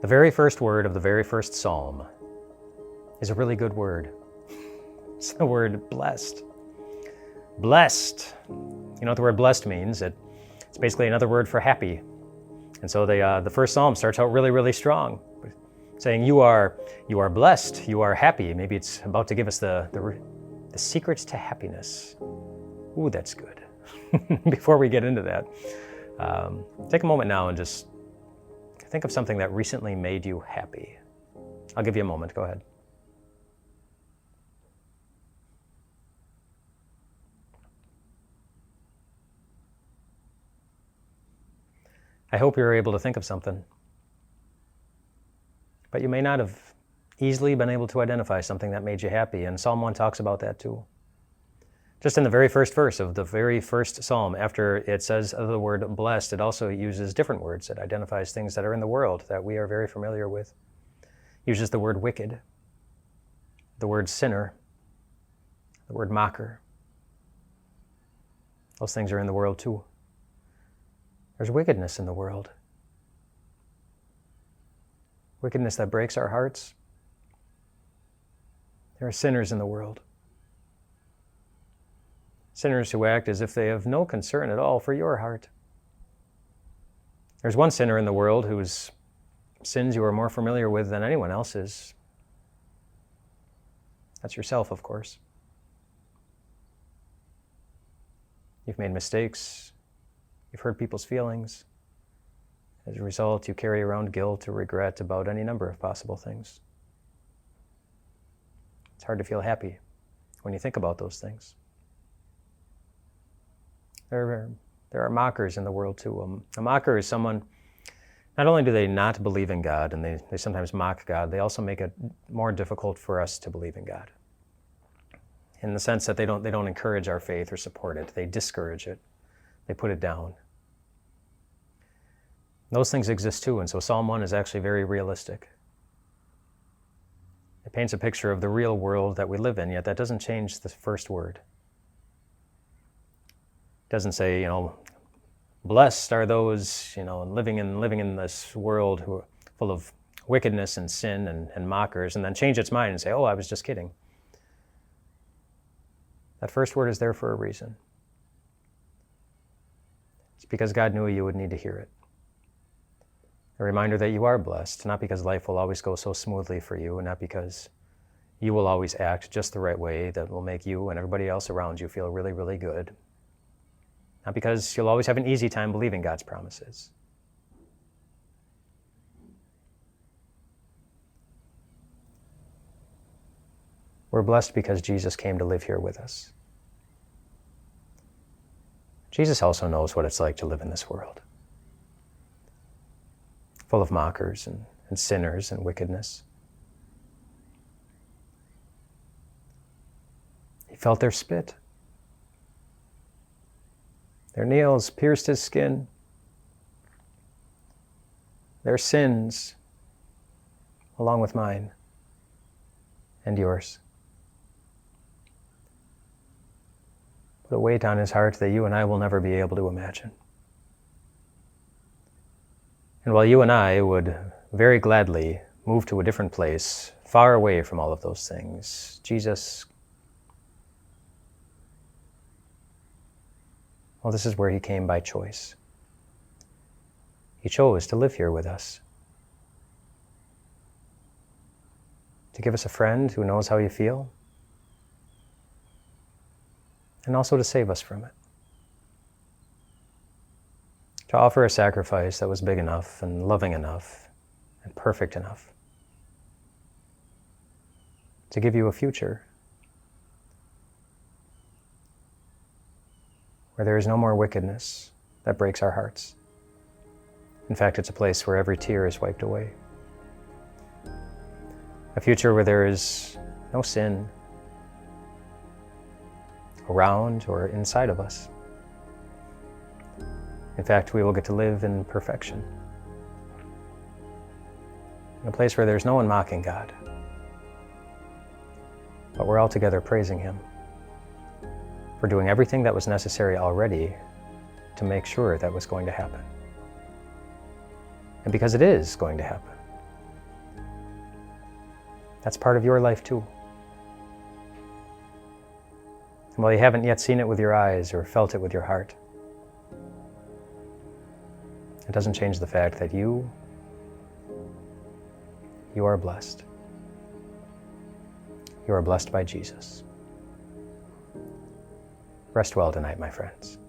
The very first word of the very first psalm is a really good word. It's the word blessed. Blessed. You know what the word blessed means? It's basically another word for happy. And so the first psalm starts out really, really strong, saying you are blessed, you are happy. Maybe it's about to give us the secrets to happiness. Ooh, that's good. Before we get into that, take a moment now and just think of something that recently made you happy. I'll give you a moment. Go ahead. I hope you're able to think of something, but you may not have easily been able to identify something that made you happy, and Psalm 1 talks about that too. Just in the very first verse of the very first psalm, after it says the word blessed, it also uses different words. It identifies things that are in the world that we are very familiar with. It uses the word wicked, the word sinner, the word mocker. Those things are in the world too. There's wickedness in the world. Wickedness that breaks our hearts. There are sinners in the world. Sinners who act as if they have no concern at all for your heart. There's one sinner in the world whose sins you are more familiar with than anyone else's. That's yourself, of course. You've made mistakes. You've hurt people's feelings. As a result, you carry around guilt or regret about any number of possible things. It's hard to feel happy when you think about those things. There are mockers in the world too. A mocker is someone, not only do they not believe in God, and they sometimes mock God, they also make it more difficult for us to believe in God. In the sense that they don't encourage our faith or support it. They discourage it. They put it down. Those things exist too, and so Psalm 1 is actually very realistic. It paints a picture of the real world that we live in, yet that doesn't change the first word. It doesn't say, blessed are those, living in this world who are full of wickedness and sin and mockers, and then change its mind and say, oh, I was just kidding. That first word is there for a reason. It's because God knew you would need to hear it. A reminder that you are blessed, not because life will always go so smoothly for you, and not because you will always act just the right way that will make you and everybody else around you feel really, really good. Not because you'll always have an easy time believing God's promises. We're blessed because Jesus came to live here with us. Jesus also knows what it's like to live in this world, full of mockers and sinners and wickedness. He felt their spit. Their nails pierced his skin. Their sins, along with mine and yours, put a weight on his heart that you and I will never be able to imagine. And while you and I would very gladly move to a different place, far away from all of those things, Jesus, well, this is where he came by choice. He chose to live here with us, to give us a friend who knows how you feel, and also to save us from it. To offer a sacrifice that was big enough and loving enough and perfect enough to give you a future where there is no more wickedness that breaks our hearts. In fact, it's a place where every tear is wiped away. A future where there is no sin around or inside of us. In fact, we will get to live in perfection. In a place where there's no one mocking God, but we're all together praising him for doing everything that was necessary already to make sure that was going to happen. And because it is going to happen, That's part of your life too. And while you haven't yet seen it with your eyes or felt it with your heart, it doesn't change the fact that you are blessed. You are blessed by Jesus. Rest well tonight, my friends.